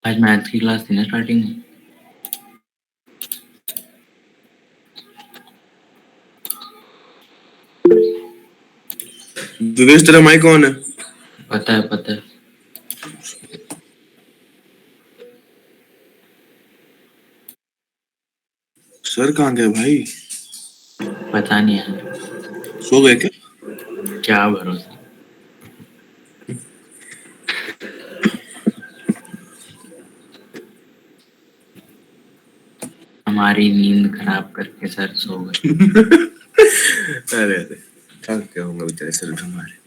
आज मैथ्स की क्लास थी ना स्टार्टिंग में। दिवेश तेरा माइक कौन है? पता है पता है। सर कहाँ गए भाई? पता नहीं यार, सो गए क्या? क्या भरोसा। हमारी नींद खराब करके सर सो गए। अरे अरे थक गया होगा बेचारे सर हमारे।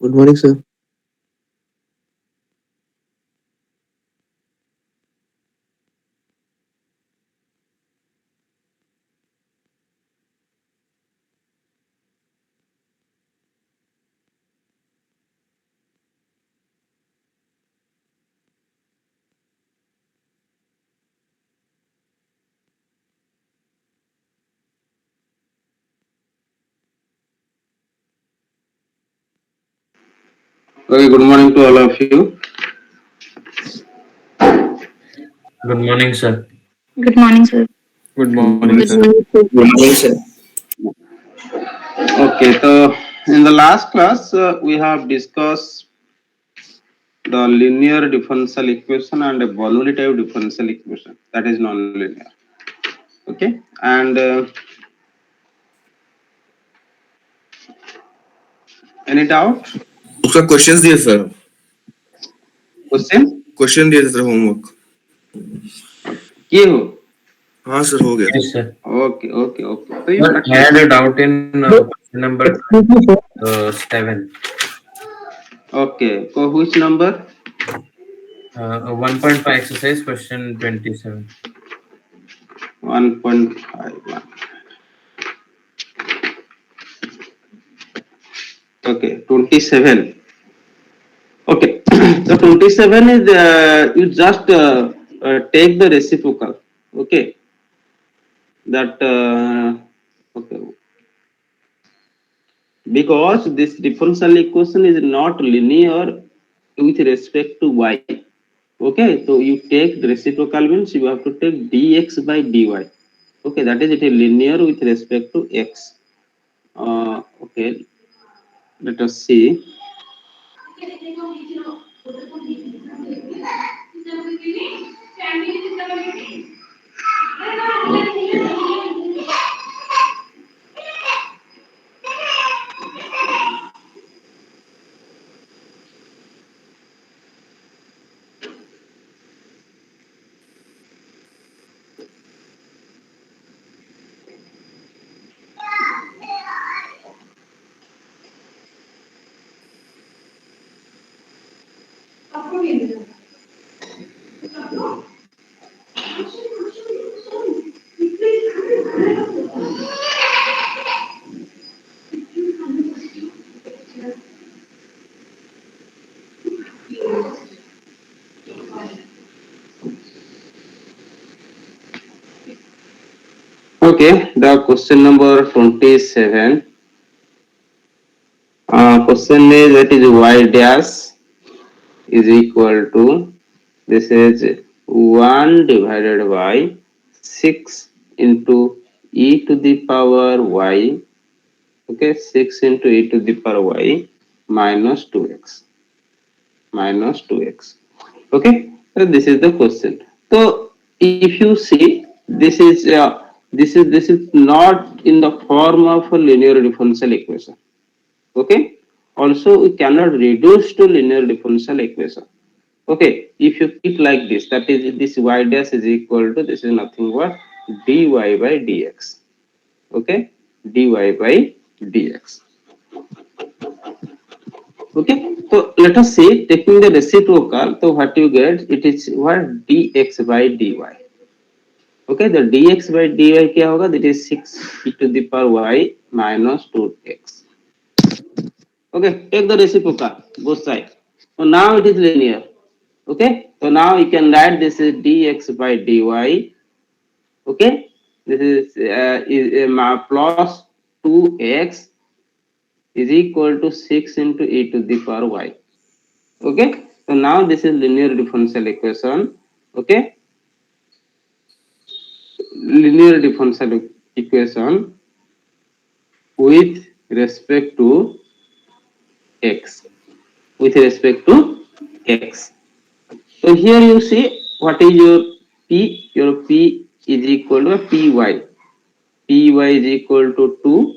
Good morning, sir. Okay, good morning to all of you. Good morning sir. Good morning, sir. Good morning Good sir. morning, sir. Good morning, sir. Okay, so in the last class, we have discussed the linear differential equation and a Bernoulli type differential equation, that is non-linear. Okay, and any doubt? उसका questions दिए sir. Question? Question दिए थे sir homework. किए हो? हाँ sir हो गया। Yes sir. Okay, okay, okay. So you But I had practice. a doubt in question number Excuse me, sir. 7. Okay, so which number? 1.5 exercise question 27. 1.51. Okay, 27. Okay, so 27 is you just take the reciprocal. Okay, that okay, because this differential equation is not linear with respect to y. Okay, so you take the reciprocal means you have to take dx by dy. Okay, that is it is linear with respect to x. Okay, let us see. Okay, the question number 27. Question is that is y dash is equal to this is 1 divided by 6 into e to the power y. Okay, 6 into e to the power y minus 2x minus 2x. Okay, so this is the question. So if you see this is not in the form of a linear differential equation. Okay, also we cannot reduce to linear differential equation. Okay, if you keep like this, that is this y dash is equal to this is nothing but dy by dx. Okay, dy by dx. Okay, so let us see, taking the reciprocal, so what you get, it is what, dx by dy. Okay, the dx by dy क्या होगा, that is 6 e to the power y minus 2x. Okay, take the reciprocal both sides, so now it is linear. Okay, so now you can write this is dx by dy. Okay, this is plus 2x is equal to 6 into e to the power y. Okay, so now this is linear differential equation. Okay, linear differential equation with respect to x, with respect to x. So here you see what is your p, your p is equal to py, py is equal to 2,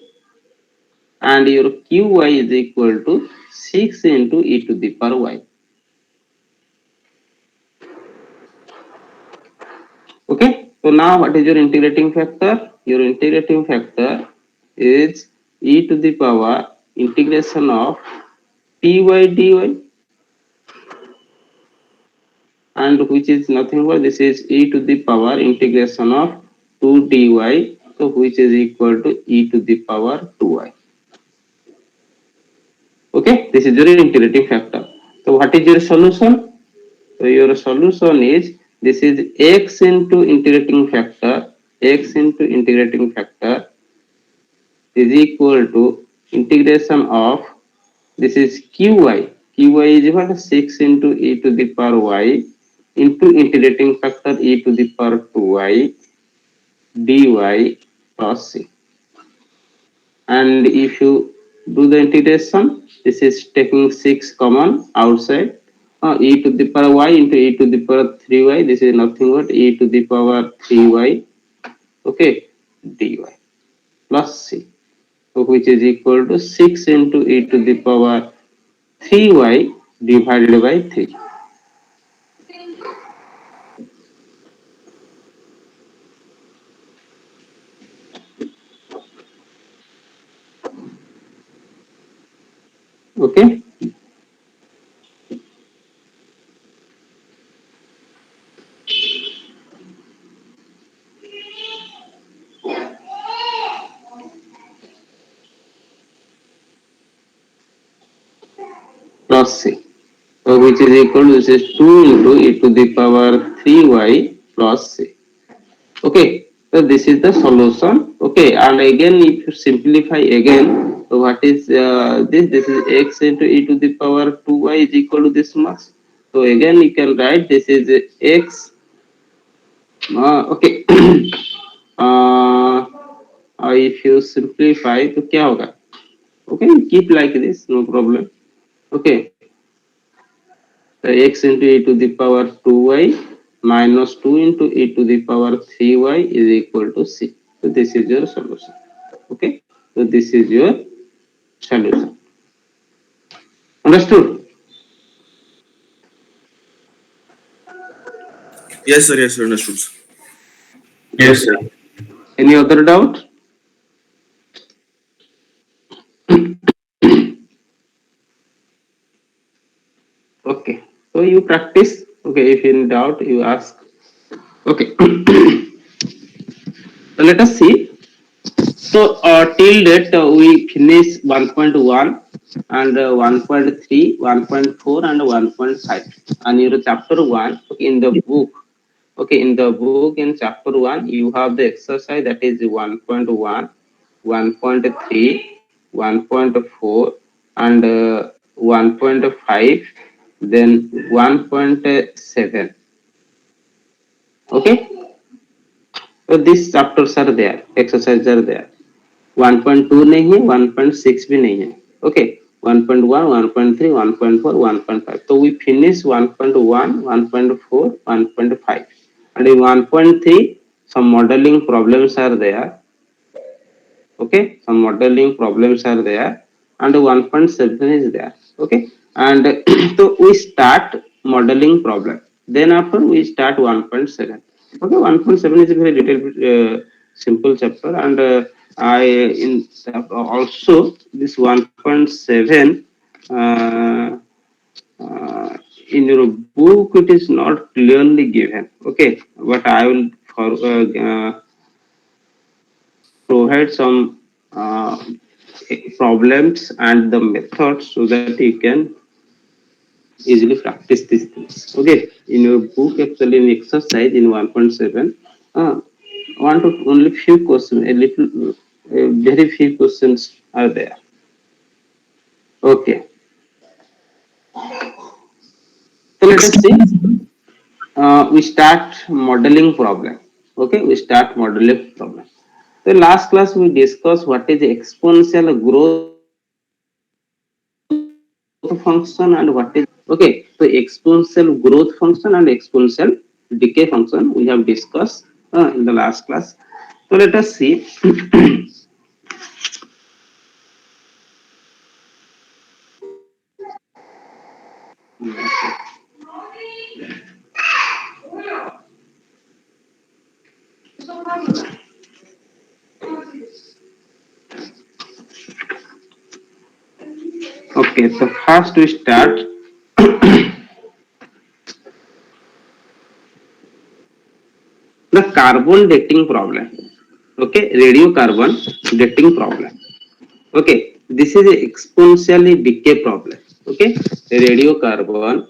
and your qy is equal to 6 into e to the power y. Okay, so now what is your integrating factor? Your integrating factor is e to the power integration of py dy, and which is nothing but this is e to the power integration of 2 dy, so which is equal to e to the power 2y. Okay, this is your integrating factor. So what is your solution? So your solution is, this is x into integrating factor, x into integrating factor is equal to integration of, this is qy, qy is equal to 6 into e to the power y into integrating factor e to the power 2y dy plus c. And if you do the integration, this is taking 6 common outside, e to the power y into e to the power 3y, this is nothing but e to the power 3y, okay, dy plus c, so which is equal to 6 into e to the power 3y divided by 3. Okay, plus c, so which is equal to, this is 2 into e to the power 3y plus c. Okay, so this is the solution. Okay, and again if you simplify again, so what is this is x into e to the power 2y is equal to this much. So again you can write this is x, okay. uh, if you simplify तो क्या होगा? Okay, keep like this, no problem. Okay, so x into e to the power 2y minus 2 into e to the power 3y is equal to c. So this is your solution. Okay, so this is your solution. Understood? Yes, sir, understood. Sir. Yes, sir. Any other doubt? Okay, so you practice. Okay, if in doubt, you ask. Okay, so let us see. So till date we finish 1.1 and 1.3, 1.4 and 1.5. And your chapter 1, okay, in the book. Okay, in the book in chapter 1, you have the exercise that is 1.1, 1.3, 1.4 and 1.5, then 1.7. Okay, so these chapters are there, exercises are there. 1.2 नहीं है, 1.6 भी नहीं है. Okay, 1.1, 1.3, 1.4, 1.5. So we finish 1.1, 1.4, 1.5. And in 1.3, some modeling problems are there. Okay, some modeling problems are there, and 1.7 is there. Okay, and so we start modeling problem, then after we start 1.7. Okay, 1.7 is a very little bit simple chapter, and I in also this 1.7 uh, in your book it is not clearly given. Okay, but I will provide some problems and the methods so that you can easily practice these things. Okay, in your book, actually, in exercise in 1.7, one to only few questions, a little, very few questions are there. Okay, so let us see. We start modeling problem. Okay, we start modeling problem. So last class we discussed what is the exponential growth function and what is decay function. Okay, so exponential growth function and exponential decay function we have discussed in the last class. So let us see. Okay, so first we start the carbon dating problem. Okay, radiocarbon dating problem. Okay, this is a exponentially decay problem. Okay, radiocarbon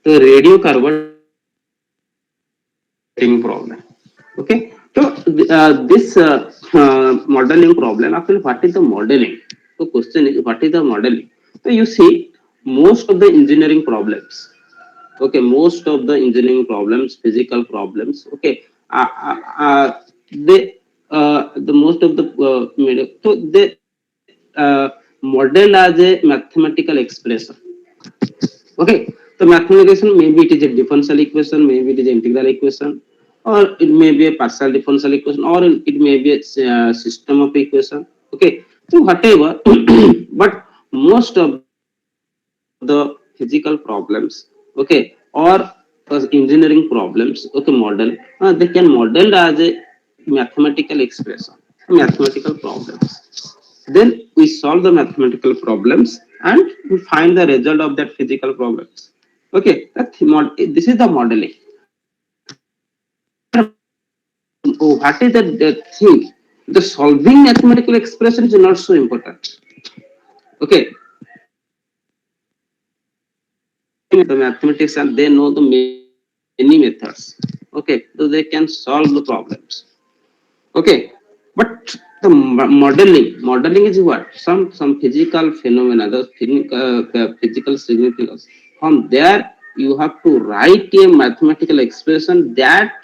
the radiocarbon dating problem. Okay, so this modeling problem, actually, what is the modeling? The question is, what is the modeling? So you see, most of the engineering problems, okay, most of the engineering problems, physical problems, okay, they the most of the so they model as a mathematical expression. Okay, so mathematical, maybe it is a differential equation, maybe it is an integral equation, or it may be a partial differential equation, or it may be a system of equation. Okay, so whatever, but most of the physical problems, okay, or engineering problems, okay, model, they can model as a mathematical expression, mathematical problems. Then we solve the mathematical problems and we find the result of that physical problems. Okay, this is the modeling. But what is the thing? The solving mathematical expression is not so important. Okay, the mathematician, they know the many methods. Okay, so they can solve the problems. Okay, but the modeling is what? Some physical phenomena, the physical significance. From there, you have to write a mathematical expression. That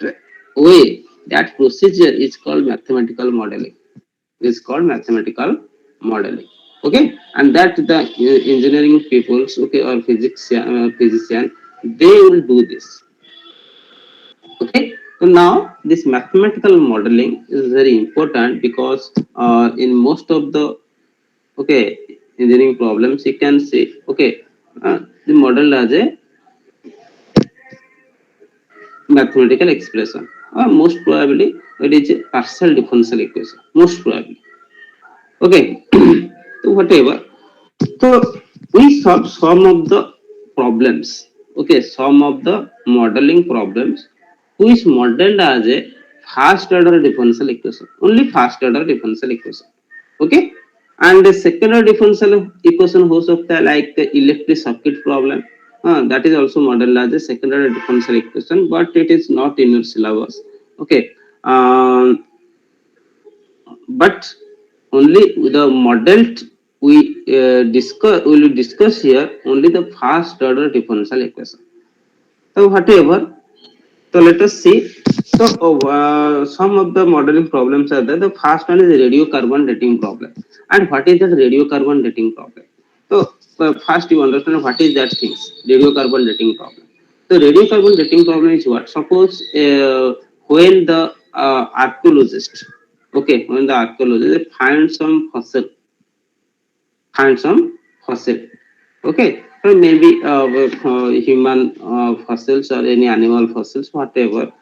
way, that procedure is called mathematical modeling. Is called mathematical modeling. Okay, and that the engineering peoples, okay, or physician, they will do this. Okay, so now this mathematical modeling is very important because in most of the, okay, engineering problems you can see, okay, the model as a mathematical expression, or most probably it is a partial differential equation, most probably. Okay, so whatever. So we solve some of the problems. Okay, some of the modeling problems which modeled as a first order differential equation. Only first order differential equation. Okay, and the second order differential equation हो सकता है like the electric circuit problem. That is also modeled as a second order differential equation, but it is not in your syllabus. Okay, um, but only the model we will discuss here only the first order differential equation. So whatever, so let us see. So some of the modeling problems are there. The first one is the radiocarbon dating problem. And what is the radiocarbon dating problem? So first you understand what is that thing, radiocarbon dating problem. So radiocarbon dating problem is what? Suppose when the archaeologist, okay, when the archaeologist they find some fossil, okay, so maybe human fossils or any animal fossils, whatever,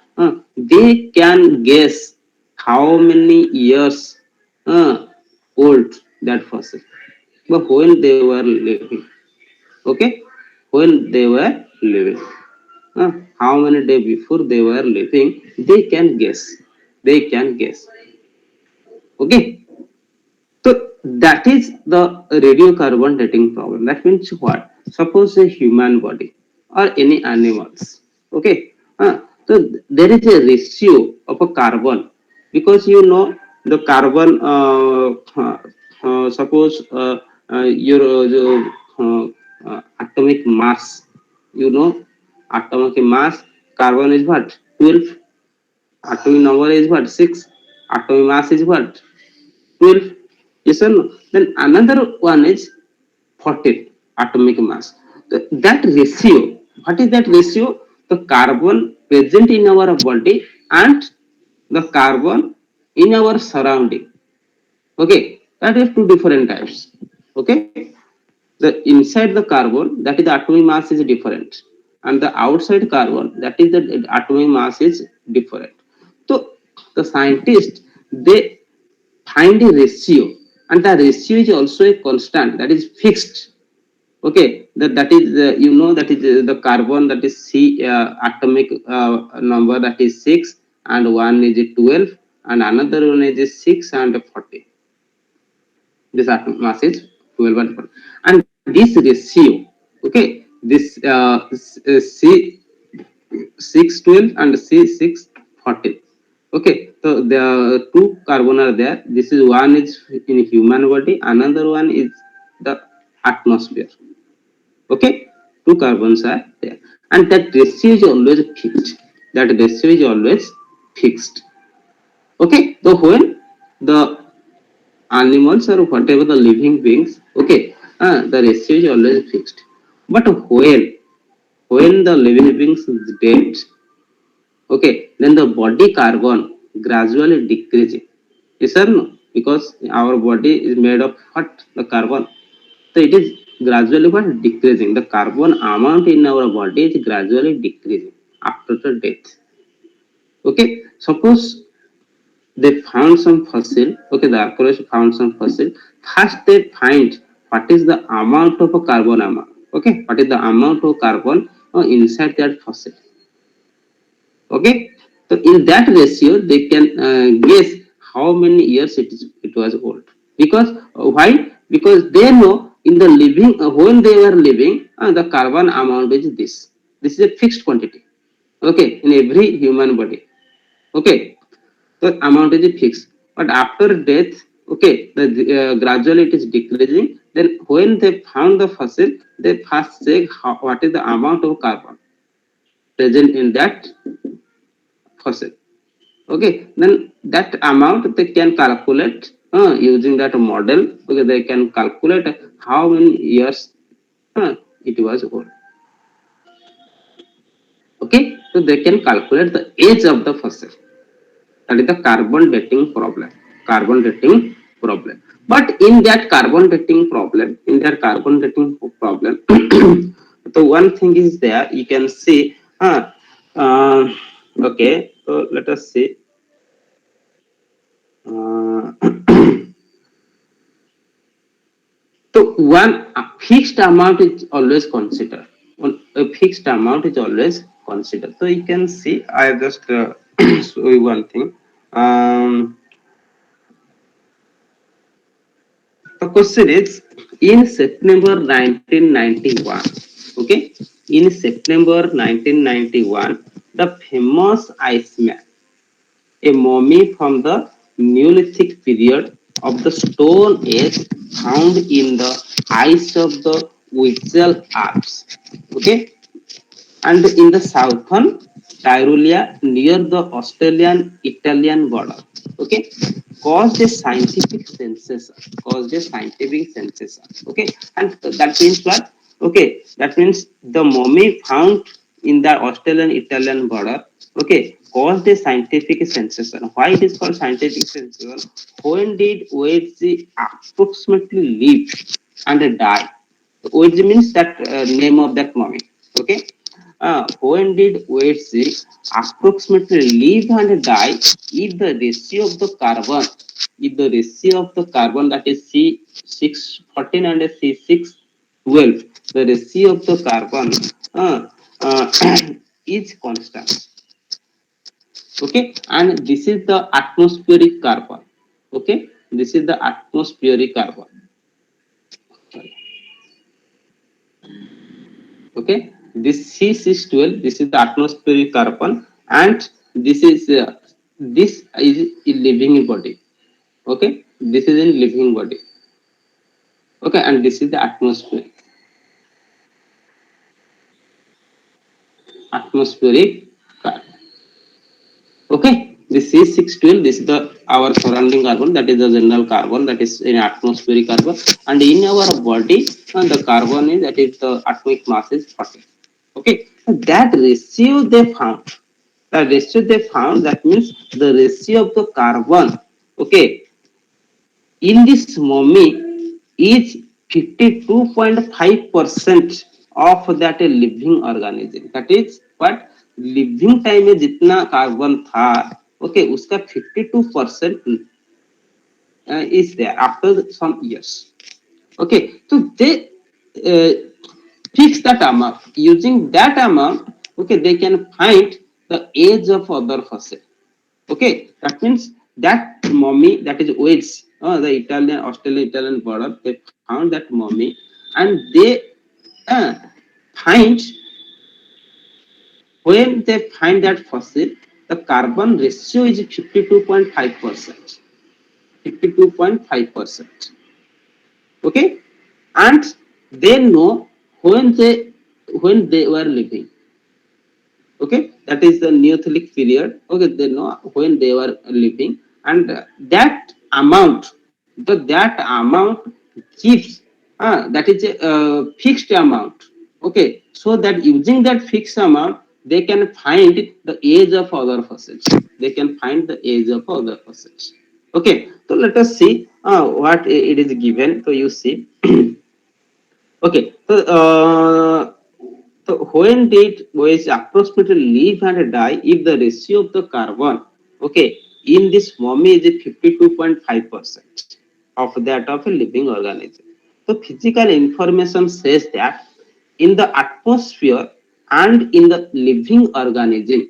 they can guess how many years old that fossil, but when they were living, okay, when they were living, how many days before they were living, they can guess, okay. So that is the radiocarbon dating problem. That means what? Suppose a human body or any animals. Okay. So there is a ratio of a carbon because you know the carbon. Suppose your atomic mass. You know atomic mass. Carbon is what 12. Atomic number is what 6. Atomic mass is what 12. Yes or no? Then another one is 14 atomic mass. That ratio, what is that ratio? The carbon present in our body and the carbon in our surrounding. Okay, that is two different types. Okay, the inside the carbon, that is the atomic mass is different, and the outside carbon, that is the atomic mass is different. So the scientists they find a ratio, and the ratio is also a constant that is fixed, okay, that is you know that is the carbon that is c atomic number that is 6 and one is 12 and another one is 6 and 40. This atomic mass is 12 and 40, and this ratio, okay, this c 612 and C614. Okay, so the two carbon are there. This is one is in human body, another one is the atmosphere. Okay, two carbons are there, and that ratio is always fixed. That ratio is always fixed. Okay, so when the animals or whatever the living beings, okay, the ratio is always fixed. But when the living beings is dead, okay, then the body carbon gradually decreasing, yes or no, because our body is made of what, the carbon, so it is gradually what, decreasing, the carbon amount in our body is gradually decreasing after the death. Okay, suppose they found some fossil, okay, the archaeologists found some fossil. First they find what is the amount of a carbon amount, okay, what is the amount of carbon inside that fossil. Okay, so in that ratio they can guess how many years it was old, because why, because they know in the living when they were living the carbon amount is this is a fixed quantity, okay, in every human body, okay, the amount is fixed, but after death, okay, the gradually it is decreasing. Then when they found the fossil, they first check what is the amount of carbon present in that fossil. Okay, then that amount they can calculate using that model, because they can calculate how many years it was old. Okay, so they can calculate the age of the fossil. That is the carbon dating problem. But in that carbon dating problem so one thing is there, you can see uh, okay, so let us see. uh, So one fixed amount is always considered. A fixed amount is always considered. So you can see, I just show you one thing. The question is, in September 1991, okay, in September 1991, the famous Iceman, a mummy from the Neolithic period of the Stone Age found in the ice of the Weddell Alps, okay, and in the southern Tyrolia near the Australian-Italian border, okay, caused a scientific sensation, okay, and that means what? Okay, that means the mummy found in the Australian-Italian border, okay, caused a scientific sensation. Why it is called scientific sensation? When did Wedge approximately live and die? Wedge means that name of that mummy. Okay. When did Wedge approximately live and die? If the ratio of the carbon, if the ratio of the carbon, that is C614 and C612, the ratio of the carbon is constant. Okay, and this is the atmospheric carbon. Okay, this is the atmospheric carbon. Okay, this C612, this is the atmospheric carbon, and this is a living body. Okay, this is a living body. Okay, and this is the atmospheric carbon. Okay, this C612, this is the our surrounding carbon, that is the general carbon, that is in atmospheric carbon, and in our body, the carbon is, that is the atomic mass is 40. Okay, that ratio they found, that means the ratio of the carbon, okay, in this mummy is 52.5% of that a living organism. That is what living time में जितना carbon था, okay, उसका 52% is there after some years. Okay, so they fix that amount. Using that amount, okay, they can find the age of other fossil. Okay, that means that mummy, that is Wales, the Italian, Australian Italian border, they found that mummy, and they find, when they find that fossil, the carbon ratio is 52.5%. 52.5%. Okay, and they know when they were living. Okay, that is the Neolithic period. Okay, they know when they were living, and that amount, that amount gives, that is a fixed amount. Okay, so that using that fixed amount, they can find the age of other fossils. They can find the age of other fossils. Okay, so let us see what it is given. So you see. Okay, so when did waste approximately live and die if the ratio of the carbon, okay, in this mummy is 52.5% of that of a living organism. So physical information says that in the atmosphere and in the living organism,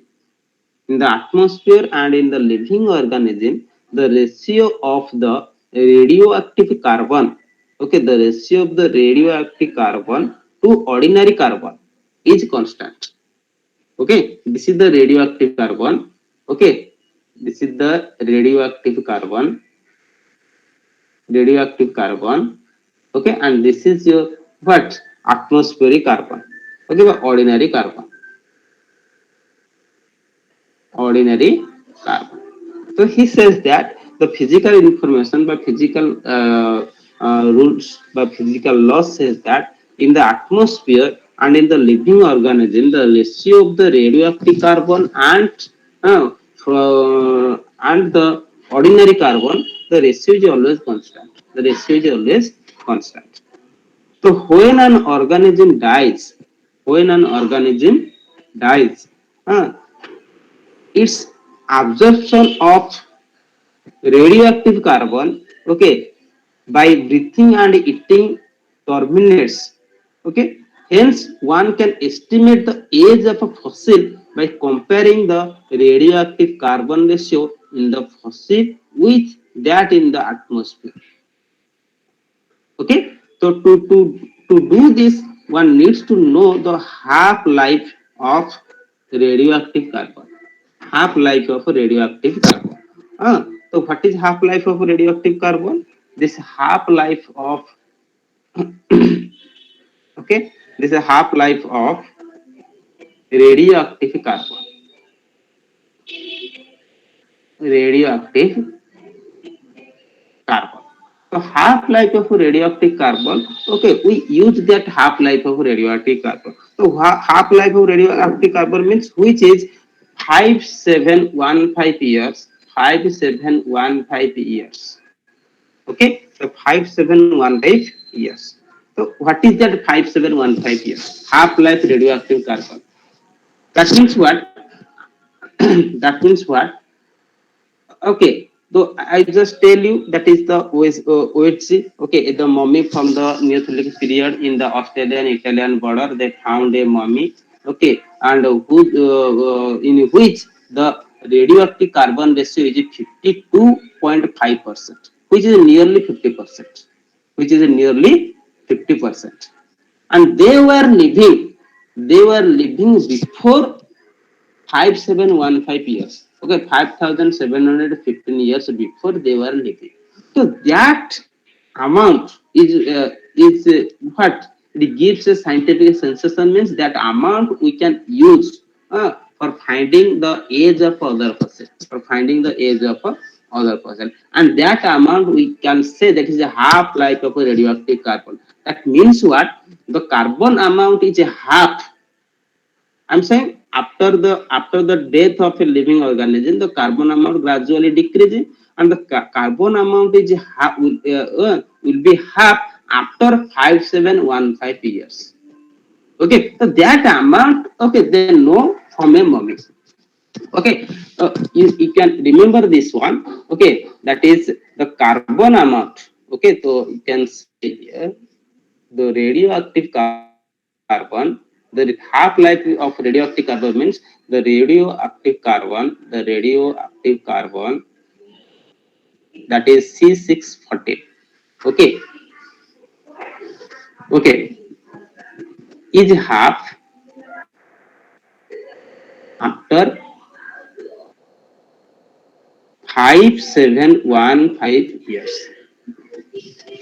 in the atmosphere and in the living organism, the ratio of the radioactive carbon, okay, the ratio of the radioactive carbon to ordinary carbon is constant. Okay, this is the radioactive carbon. Okay, this is the radioactive carbon. Okay, and this is your what, atmospheric carbon. Okay, but ordinary carbon. So he says that the physical information by physical rules, by physical laws, says that in the atmosphere and in the living organism, the ratio of the radioactive carbon and the ordinary carbon, the ratio is always constant. The ratio is always constant. So when an organism dies, its absorption of radioactive carbon, okay, by breathing and eating terminates. Okay, hence one can estimate the age of a fossil by comparing the radioactive carbon ratio in the fossil with that in the atmosphere. Okay, so to do this, one needs to know the half life of radioactive carbon. Half life of radioactive carbon. So what is half life of radioactive carbon? This half life of okay, this is half life of radioactive carbon. Radioactive carbon. So half life of radioactive carbon. Okay, we use that half life of radioactive carbon. So half life of radioactive carbon means which is 5715 years, 5715 years. Okay, so 5715 years. So what is that 5715 years? Half life radioactive carbon. That means what? That means what? Okay, so I just tell you that is the OHC. Okay, the mummy from the Neolithic period in the Australian Italian border. They found a mummy. Okay, and in which the radioactive carbon ratio is 52.5%, which is nearly 50%, which is nearly 50%. And they were living before 5715 years. Okay, 5715 years before they were living. So that amount is what it gives a scientific sensation, means that amount we can use for finding the age of other person, for finding the age of other person, and that amount we can say that is a half life of a radioactive carbon. That means what? The carbon amount is a half. I'm saying after the death of a living organism, the carbon amount gradually decreasing, and the carbon amount is will be half after 5715 years. Okay, so that amount, okay, they know from a mummy. Okay, you can remember this one. Okay, that is the carbon amount. Okay, so you can say here the radioactive carbon, the half life of radioactive carbon means the radioactive carbon that is C640. Okay, okay, is half after 5715 years.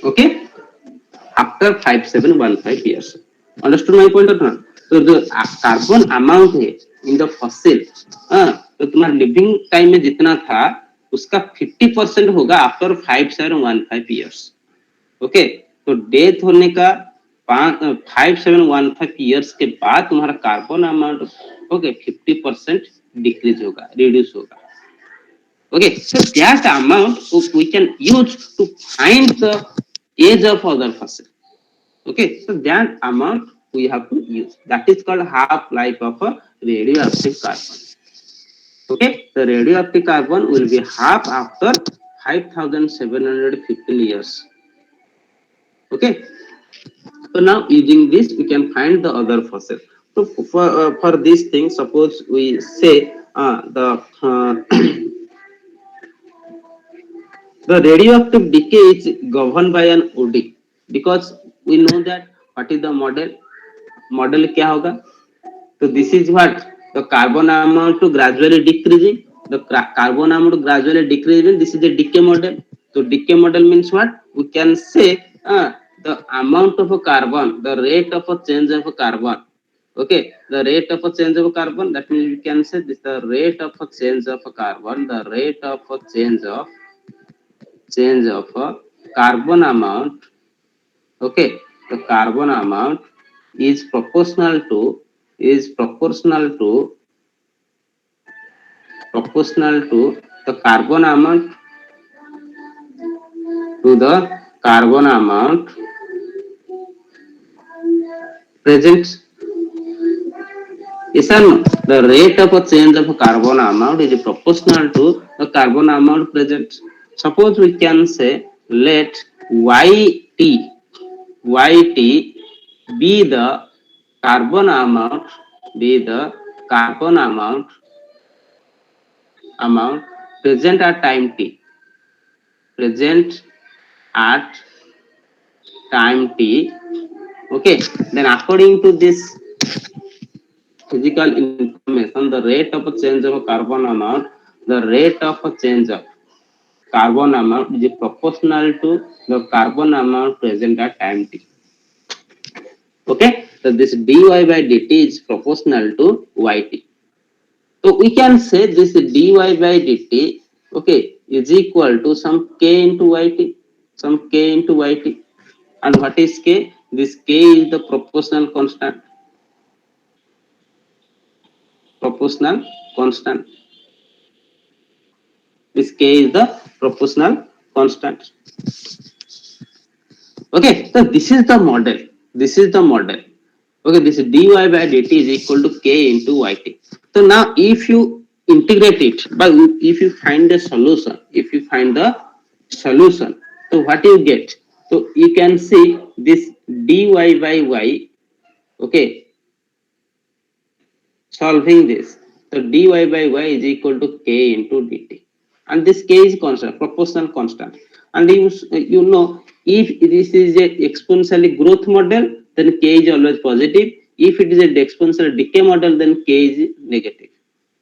Okay, after 5715 years. Understood my point or not? So the carbon amount है in the fossil, तो तुम्हारा living time में जितना था उसका 50% होगा after 5715 years. Okay, तो death होने का 5715 years के बाद तुम्हारा कार्बन अमाउंट ओके 50% डिक्रीज होगा, रिड्यूस होगा. Okay, so that amount we can use to find the age of other fossil. Okay, so that amount we have to use. That is called half life of a radioactive carbon. Okay, the radioactive carbon will be half after 5715 years. Okay, so now using this we can find the other fossil. So for this thing, suppose we say the radioactive decay is governed by an OD, because we know that what is the model. Model क्या होगा? So this is what the carbon amount to gradually decreasing. The carbon amount gradually decreasing. This is a decay model. So decay model means what? We can say the amount of a carbon, the rate of a change of a carbon. Okay, the rate of a change of a carbon. That means we can say this the rate of a change of a carbon. The rate of a change of a carbon amount. Okay, the carbon amount is proportional to the carbon amount present. Yes or no? The rate of a change of a carbon amount is proportional to the carbon amount present. Suppose we can say let yt be the carbon amount present at time t, present at time t. Okay, then according to this physical information, the rate of a change of a carbon amount, the rate of a change of carbon amount is proportional to the carbon amount present at time t. Okay, so this dy by dt is proportional to yt. So we can say this dy by dt, okay, is equal to some k into yt, and what is k? This k is the proportional constant. constant. This K is the proportional constant. Okay, so this is the model. This is the model. Okay, this dy by dt is equal to K into Yt. So now if you integrate it, but if you find the solution, so what you get? So you can see this dy by y, okay, solving this. So dy by y is equal to K into dt. And this K is constant, proportional constant. And you know, if this is a exponentially growth model, then K is always positive. If it is a exponential decay model, then K is negative.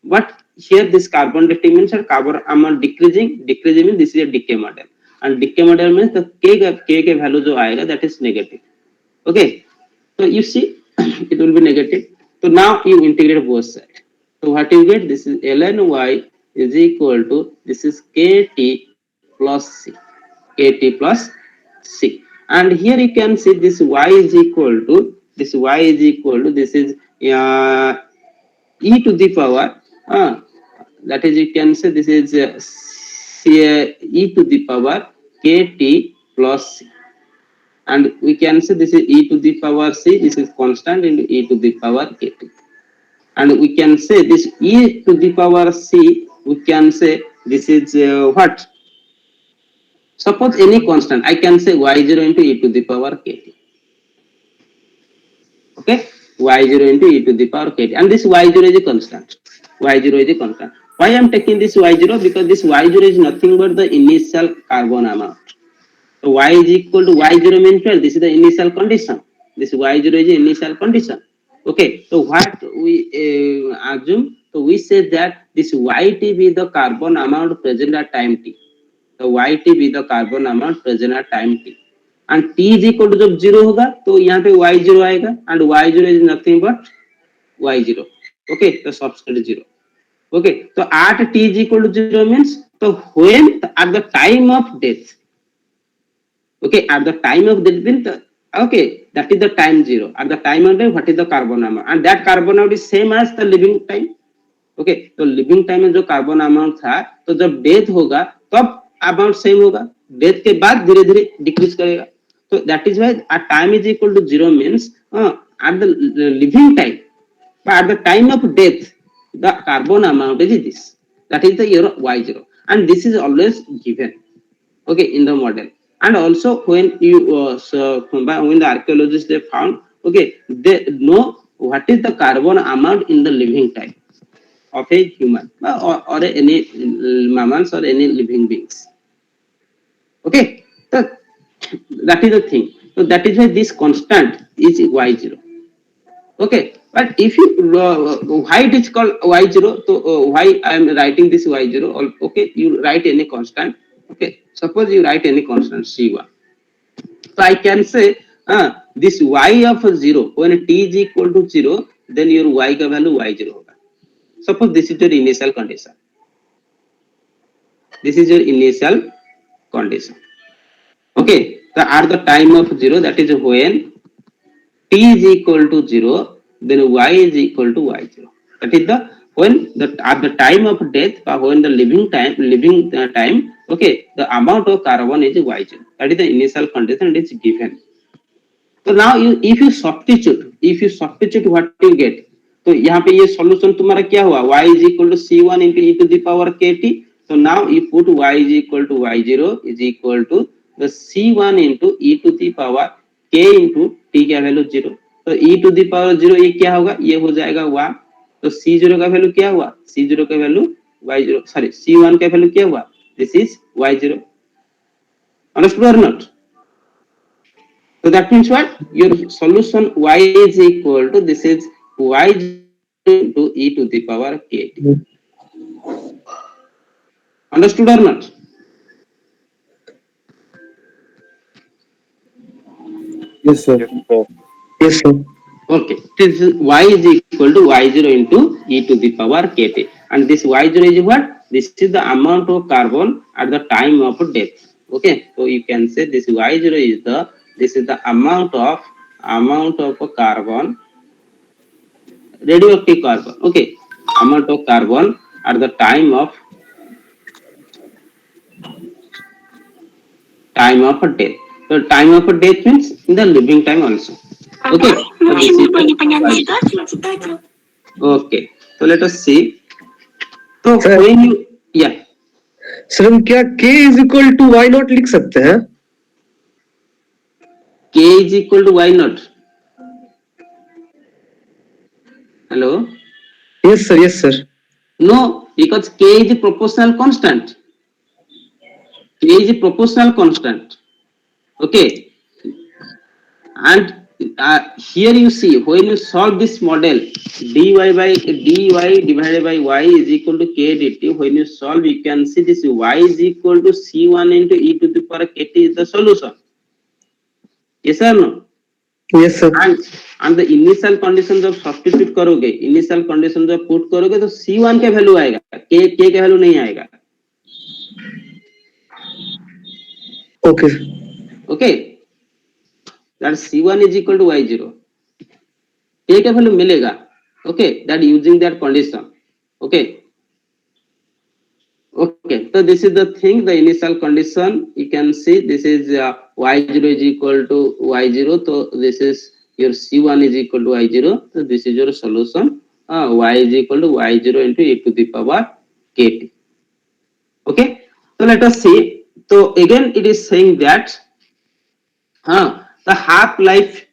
But here this carbon dating means carbon amount decreasing means this is a decay model. And decay model means the K value जो आएगा that is negative. Okay, so you see it will be negative. So now you integrate both sides. So what you get? This is ln y is equal to, this is kt plus c, c. And here you can see this y is equal to, this is e to the power, that is you can say this is e to the power kt plus c. And we can say this is e to the power c, this is constant, into e to the power kt. And we can say this e to the power c, we can say this is what? Suppose any constant, I can say y0 into e to the power kt. Okay, y0 into e to the power kt. And this y0 is a constant. Y0 is a constant. Why I am taking this y0? Because this y0 is nothing but the initial carbon amount. So y is equal to y0 means 12. This is the initial condition. This y0 is the initial condition. Okay, so what we assume? So we say that this yt be the carbon amount present at time t. So yt be the carbon amount present at time t. And t is equal to जब 0 होगा तो यहाँ पे y0 आएगा, and y0 is nothing but y0. Okay, the subscript 0. Okay, so at t is equal to 0 means, so when at the time of death, okay, at the time of death means, okay, that is the time 0. At the time of death, what is the carbon amount? And that carbon amount is same as the living time. Okay, तो living time में जो carbon amount था, तो जब death होगा तब amount same होगा, death के बाद धीरे धीरे डिक्रीज करेगा. तो that is why a time is equal to 0 means at the living time, but at the time of death the carbon amount is this, that is the your y0, and this is always given, okay, in the model. And also when you when the archaeologists they found, okay, they know what is the carbon amount in the living time of a human or any mammals or any living beings. Okay, so that is the thing. So that is why this constant is y0. Okay, but if you why it is called y0? So why I am writing this y0? Okay, you write any constant. Okay, suppose you write any constant c1. So I can say this y of 0, when t is equal to 0, then your y का value y0 होगा. Suppose this is your initial condition. This is your initial condition. Okay, so at the time of 0, that is when t is equal to 0, then y is equal to y0. That is the when the at the time of death, or when the living time, okay, the amount of carbon is y0. That is the initial condition, it is given. So now if you substitute what you get. तो यहाँ पे ये solution तुम्हारा क्या हुआ? Y is equal to c1 into e to the power kt. So now you put y is equal to y0 is equal to the c1 into e to the power k into t का value 0. तो e to the power 0 ये क्या होगा? ये हो जाएगा 1. तो c0 का वैल्यू क्या हुआ? c0 का वैल्यू y0, सॉरी c1 का वैल्यू क्या हुआ? This is y0. Understood or not? So that means what? Your solution y is equal to, this is y into e to the power kt. Understood or not? Yes, sir. Yes, sir. Okay, this is y is equal to y0 into e to the power kt. And this y0 is what? This is the amount of carbon at the time of death. Okay, so you can say this y0 is the amount of carbon, radioactive carbon. Okay, amount of carbon at the time of death. So time of death means in the living time also. Okay. So this is the okay. So let us see. So Sir. when you yeah. Sir हम क्या k is equal to y not लिख सकते हैं? K is equal to y naught. Hello. Yes sir, yes sir. No, because K is a proportional constant. K is a proportional constant. Okay. And here you see, when you solve this model, dy divided by y is equal to k dt. When you solve, you can see this y is equal to c1 into e to the power kt is the solution. Yes or no? Yes sir. And the initial conditions of substitute करोगे, initial conditions of put करोगे तो c1 के value आएगा, k के value नहीं आएगा. Okay. Okay. That c1 is equal to y0. k का value मिलेगा. Okay, that using that condition. Okay. Okay, so this is the thing, the initial condition. You can see this is y0 is equal to y0. So this is your c1 is equal to y0. So this is your solution. Y is equal to y0 into e to the power kt. Okay, so let us see. So again, it is saying that the half life.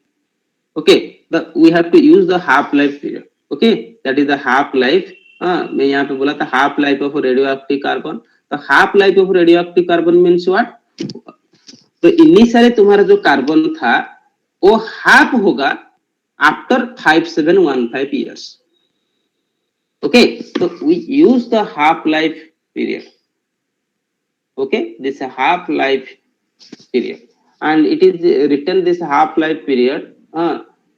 Okay, we have to use the half life period. Okay, that is the half life. मैं यहाँ पे बोला था half life of radioactive carbon. The half life of radioactive carbon means what? तो initially तुम्हारा जो carbon था वो हाफ होगा after 5715 years. Okay, so we use the half life period. Okay, this is a half life period, and it is written this half life period.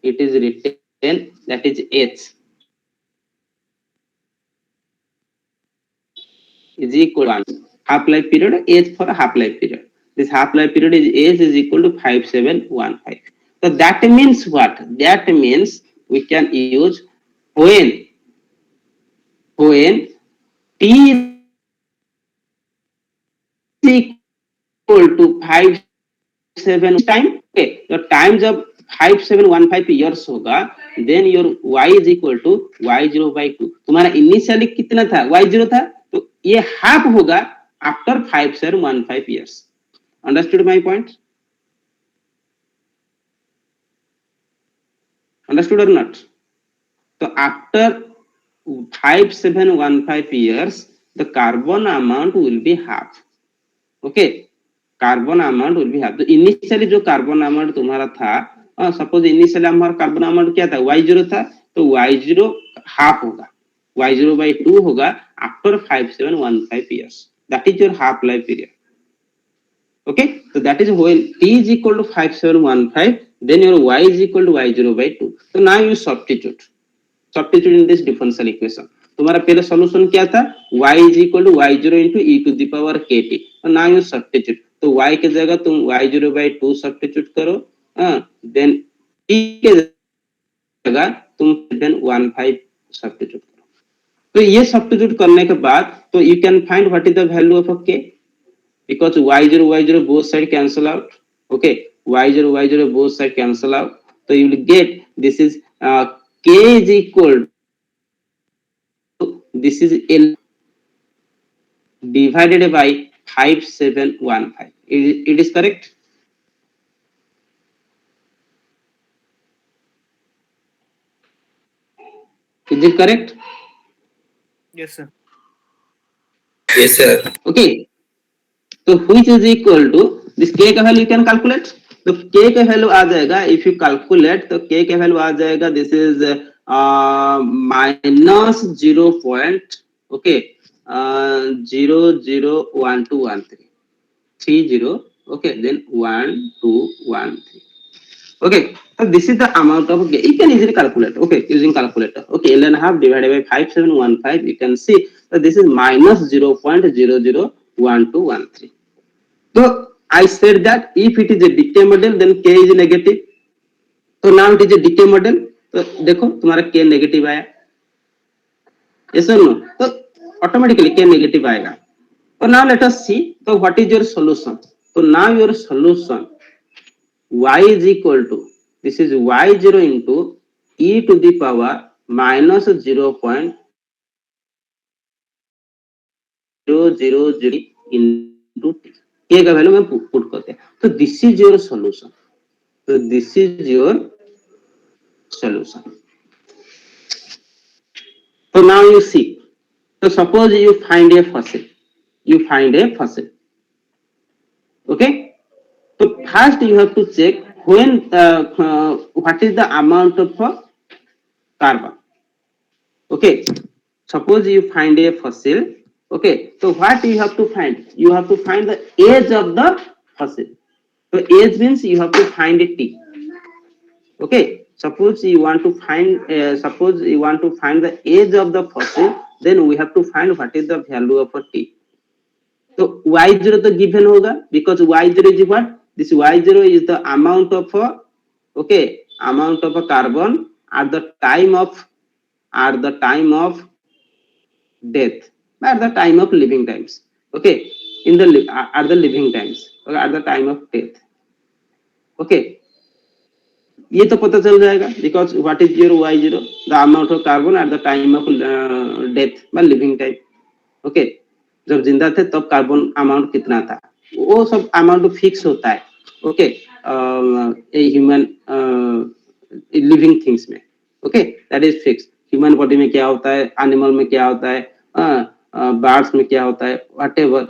It is written that is h is equal to 1. Half life period, h for half life period. This half life period is h is equal to 5715. So that means what? That means we can use when t is equal to 57 time. Okay, the times of 5715 years होगा, then your y is equal to y0 by 2. तुम्हारा initially कितना था? y0 था, तो ये half होगा after 5715 years. Understood my point? Understood or not? So after 5715 years, the carbon amount will be half. Okay, carbon amount will be half. तो initially जो carbon amount तुम्हारा था, सपोज इनिशियली हमारा कार्बन अमाउंट क्या था? y0 था, तो y0 half होगा, y0 by 2 होगा after 5715 years. That is your half life period. Okay, so that is when t is equal to 5715, then your y is equal to y0 by 2. So now you substitute in this differential equation. तुम्हारा पहले solution क्या था? y is equal to y0 into e to the power kt. So now you substitute. तो y के जगह तुम y0 by 2 substitute करो, then t के जगह तुम then 15 सब्स्टिट्यूट करो. तो ये सब्स्टिट्यूट करने के बाद तो you can find what is the value of k, because y0 both side cancel out. Okay, y0 both side cancel out. तो you will get this is k is equal to, this is L divided by 5715. It is correct? Is it correct? Yes, sir. Yes, sir. Okay. So which is equal to this k का value you can calculate. तो k का value आ जाएगा, if you calculate तो k का value आ जाएगा, this is minus 0. Okay, 001213 30. Okay, then 1213. Okay, so this is the amount of k. You can easily calculate. Okay, using calculator. Okay, L&1/2 divided by 5715. You can see that this is minus 0.001213. So I said that if it is a decay model, then k is negative. So now it is a decay model. तो देखो तुम्हारा k negative आया. yes or no? तो automatically क्या negative आएगा. So now let us see. So what is your solution? So now your solution y is equal to, this is y0 into e to the power minus 0.000 into t. k का value में put करते हैं. तो this is your solution. So this is your solution. So now you see. So suppose you find a fossil. You find a fossil. Okay. So first you have to check when what is the amount of carbon. Okay. Suppose you find a fossil. Okay. So what you have to find? You have to find the age of the fossil. So age means you have to find a t. Okay. Suppose you want to find the age of the fossil, then we have to find what is the value of a t. So y0 तो given होगा, because y0 is what? This y0 is the amount of amount of a carbon at the time of death, at the time of living times. Okay, in the at the living times, okay, at the time of death. Okay, ये तो पता चल जाएगा, because what is your y0? The amount of carbon at the time of death by living time. Okay, जब जिंदा थे तब carbon amount कितना था, वो सब अमाउंट फिक्स होता है. ओके, ह्यूमन लिविंग थिंग्स में. Okay, that is fix. Human body में क्या होता है, एनिमल में क्या होता है, बर्ड्स में क्या होता है, व्हाटएवर,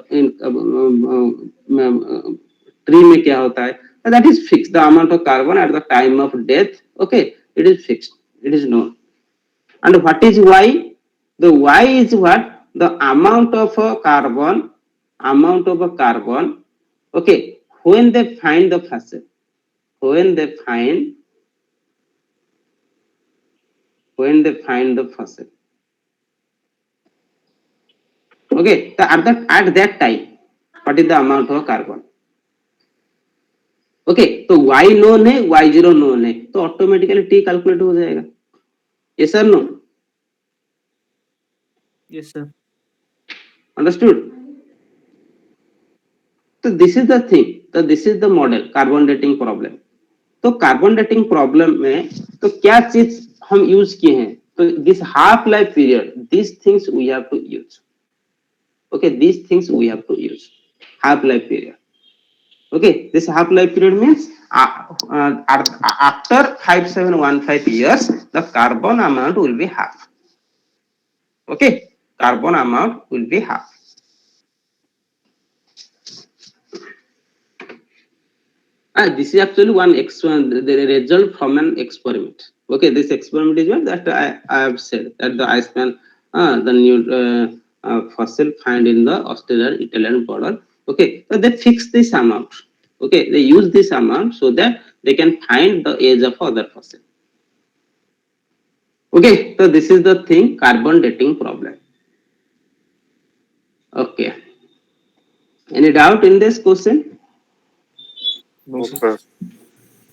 ट्री में क्या होता है, that is fixed. The amount of carbon at the time of death, okay, it is fixed, it is known. And what is y? The y is what? The amount of carbon, okay, when they find the fossil, when they find the fossil. Okay, so at that time, what is the amount of carbon? Okay, तो y known है, y0 known है, तो automatically t calculate हो जाएगा. Yes sir, no? Yes, sir. Understood. तो this is the thing, तो this is the model carbon dating problem. तो carbon dating problem में तो क्या चीज हम यूज किए हैं? तो this half life period, this things we have to use. Okay, this things we have to use. Half life period. Okay, this half life period means after 5715 years the carbon amount will be half. Okay, carbon amount will be half. This is actually the result from an experiment. Okay, this experiment is what that I have said, that the Iceman, the new fossil found in the Australian Italian border. Okay, so they fix this amount. Okay, they use this amount so that they can find the age of other fossil. Okay, so this is the thing, carbon dating problem. Okay, any doubt in this question? No, sir.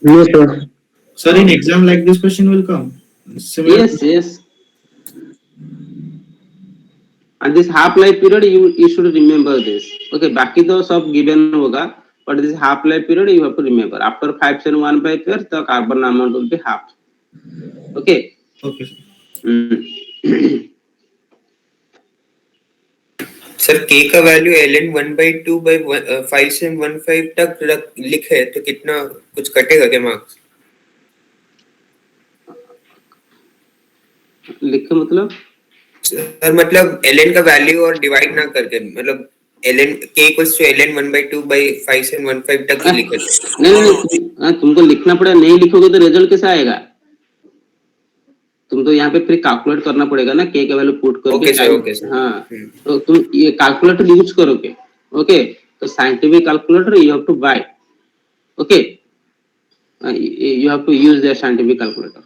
No, sir. Sir, in exam like this question will come. Similar. Yes, yes. And this half life period you should remember this. Okay, बाकी तो सब given होगा, but this half life period you have to remember. After 5715 years the carbon amount will be half. Okay. Okay. Sir k का value ln 1/2 by 5715 तक लिखे तो कितना कुछ कटेगा क्या मार्क्स? लिखे मतलब सर मतलब ln का वैल्यू और डिवाइड ना करके, मतलब ln k equals to ln 1/2 by 5715 तक ही लिखे. नहीं, तुमको लिखना पड़ेगा. नहीं लिखोगे तो रिजल्ट कैसा आएगा? तुम तो यहाँ पे फिर कैलकुलेट करना पड़ेगा ना, k का वैल्यू पुट करके. Okay sir. हाँ, तो तुम ये कैलकुलेटर यूज करोगे. ओके, तो scientific calculator you have to buy. Okay, you have to use that scientific calculator.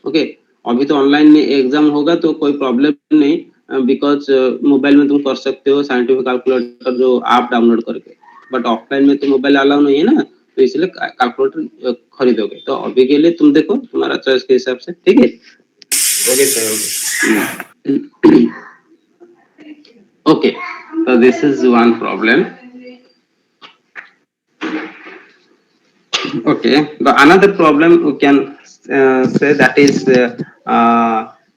Okay, अभी तो ऑनलाइन में एग्जाम होगा तो कोई प्रॉब्लम नहीं, बिकॉज मोबाइल में तुम कर सकते हो साइंटिफिक कैलकुलेटर जो आप डाउनलोड करके. बट ऑफलाइन में तो मोबाइल अलाउ नहीं है ना, तो इसलिए कैलकुलेटर खरीदोगे. तो अभी के लिए तुम देखो तुम्हारा चॉइस के हिसाब से. ठीक है? Okay sir. Okay, so this is one problem. Okay, the another problem we can say that is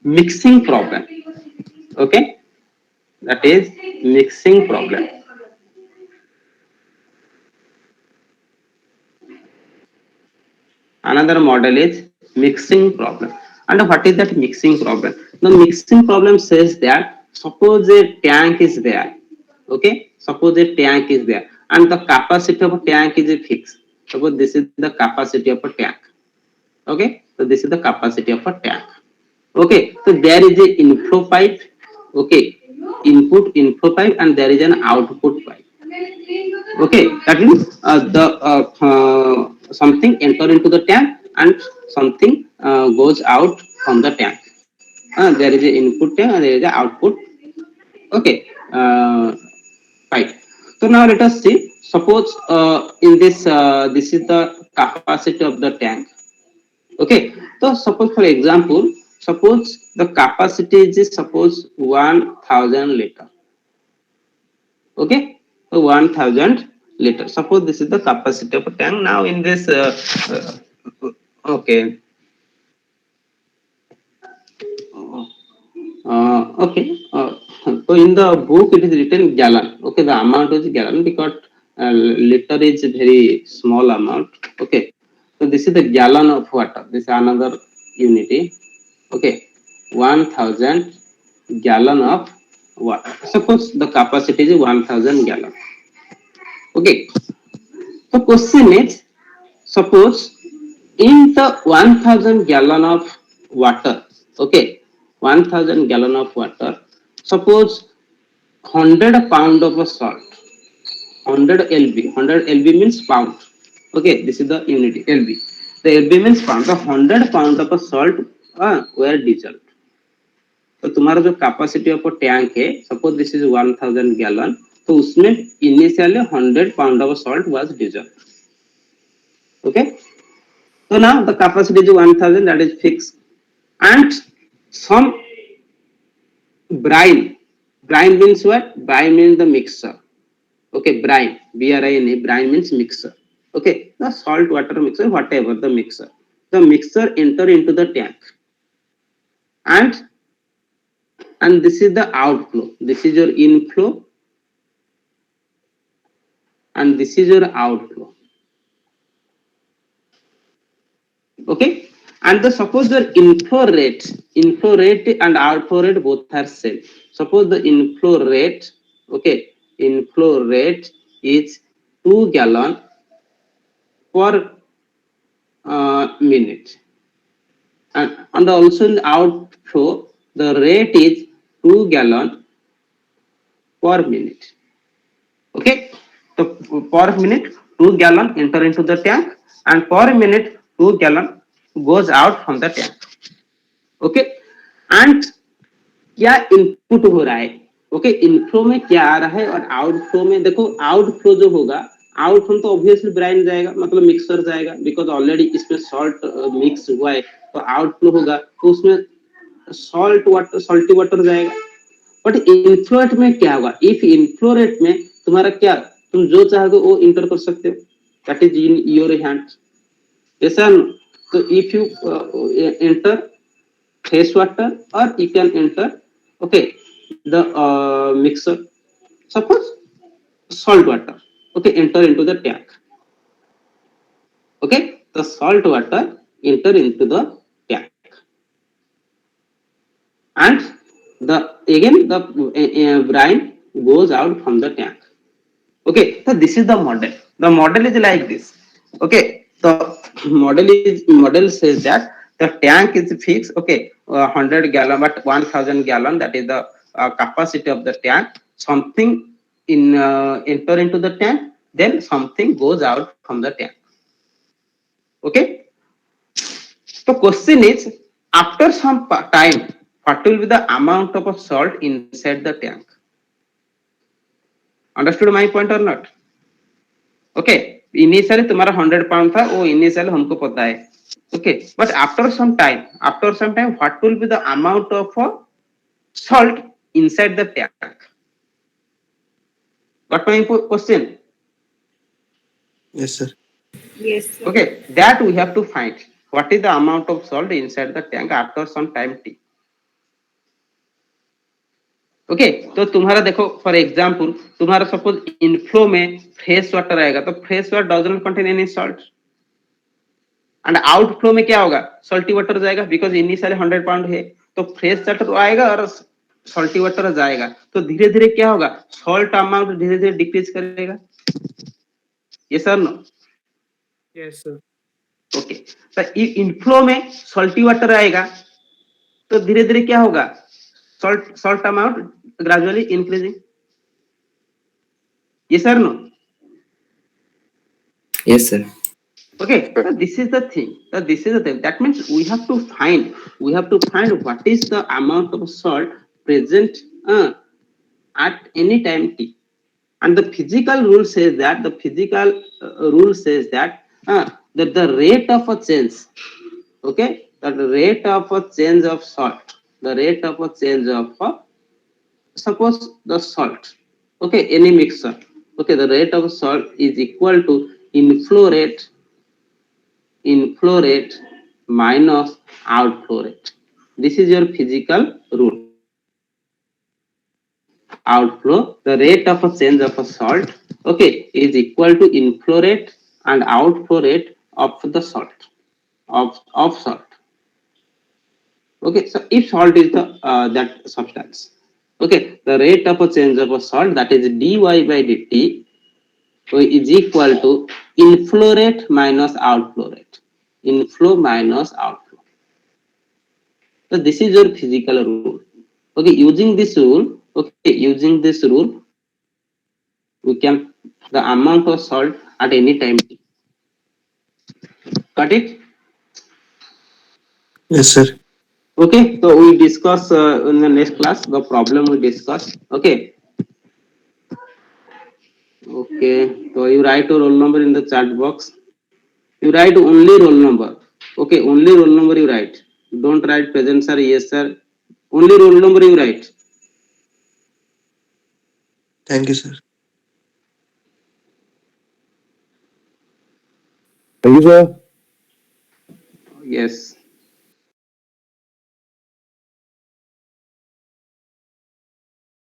mixing problem. Okay, that is mixing problem. Another model is mixing problem. And what is that mixing problem? The mixing problem says that suppose a tank is there. Okay, suppose a tank is there and the capacity of a tank is fixed. Suppose this is the capacity of a tank. Okay, so this is the capacity of a tank. Okay, so there is a inflow pipe. Okay, input inflow pipe and there is an output pipe. Okay, that means something enter into the tank and something goes out from the tank. There is a input tank and there is a output. Okay, pipe. So now let us see. Suppose in this this is the capacity of the tank. Okay, so suppose for example, suppose the capacity is suppose 1000 liter. Okay, so 1000 liter. Suppose this is the capacity of a tank. Now in this okay, okay, so in the book it is written gallon. Okay, the amount is gallon because liter is very small amount. Okay, so this is the gallon of water. This is another unity. Okay, 1000 gallon of water. Suppose the capacity is 1000 gallon. Okay, the question is, suppose in the 1000 gallon of water, okay, 1000 gallon of water, suppose 100 pound of a salt, 100 lb, 100 lb means pound. Okay, this is the unity lb. The lb means pound. The 100 pound of a salt were dissolved. तो तुम्हारा जो capacity of tank है, suppose this is 1000 gallon, तो उसमें initially 100 pound of salt was dissolved. Okay, so now the capacity is 1000, that is fixed, and some brine. Brine means what? Brine means the mixture. Okay, brine, brine, brine means mixture. Okay, the salt water mixture, whatever the mixture, the mixture enter into the tank, and this is the outflow. This is your inflow and this is your outflow. Okay, and the suppose the inflow rate and outflow rate both are same. Suppose the inflow rate, okay, inflow rate is 2 gallon per minute, and also in the outflow the rate is 2 gallon per minute. Okay, so per minute 2 gallon enter into the tank and per minute 2 gallon goes out from the tank. Okay, and क्या input हो रहा है? Okay, inflow में क्या आ रहा है और outflow में देखो, आउटफ्लो जो होगा, आउटफ्लो तो ऑब्वियसली ब्राइन जाएगा, मतलब मिक्सर जाएगा, बिकॉज ऑलरेडी इसमें सॉल्ट मिक्स हुआ है, तो आउटफ्लो होगा तो उसमें सॉल्ट वाटर, सॉल्टी वाटर जाएगा. बट इनफ्लो रेट में क्या होगा? इफ इनफ्लो रेट में तुम्हारा क्या, तुम जो चाहोगे वो इंटर कर सकते हो, that is in your hand. ऐसा, तो if you enter fresh water or you can enter, okay, the mixer, suppose salt water, okay, enter into the tank. Okay, the salt water enter into the tank and the again the brine goes out from the tank. Okay, so this is the model. The model is like this. Okay, the model says that the tank is fixed. Okay, 100 gallon, but 1000 gallon, that is the capacity of the tank. Something in enter into the tank, then something goes out from the tank. Okay, so question is, after some time, what will be the amount of salt inside the tank? Understood my point or not? Okay, initially तुम्हारा 100 pound था, वो initially हमको पता है. Okay, but after some time, what will be the amount of salt inside the tank. Got my question? Yes, sir. Yes, sir. Okay, that we have to find. What is the amount of salt inside the tank after some time t? Okay तो तुम्हारा देखो for example तुम्हारा suppose inflow में fresh water आएगा तो fresh water doesn't contain any salt and outflow में क्या होगा सॉल्टी वाटर जाएगा बिकॉज इनिशियली 100 पाउंड है तो फ्रेश वाटर आएगा और सॉल्टी वाटर जाएगा तो धीरे धीरे क्या होगा सॉल्ट अमाउंट धीरे धीरे डिक्रीज करेगा ये sir no Yes, sir. Okay तो इनफ्लो में सॉल्टी वाटर आएगा तो धीरे धीरे क्या होगा salt amount gradually increasing yes or no Yes, sir. okay so this is the thing that means we have to find what is the amount of salt present at any time t and the physical rule says that that the rate of a change okay that the rate of a change of salt the rate of a change of suppose the salt okay any mixture okay the rate of salt is equal to inflow rate minus outflow rate this is your physical rule outflow the rate of a change of a salt okay is equal to inflow rate and outflow rate of the salt of salt okay so if salt is the that substance okay the rate of a change of a salt that is dy by dt is equal to inflow rate minus outflow rate inflow minus outflow so this is your physical rule okay using this rule we can the amount of salt at any time got it Yes, sir. okay so we discuss in the next class the problem we discuss okay okay so you write your roll number in the chat box you write only roll number okay only roll number you write don't write present sir yes sir only roll number you write Thank you, sir. Thank you, sir. yes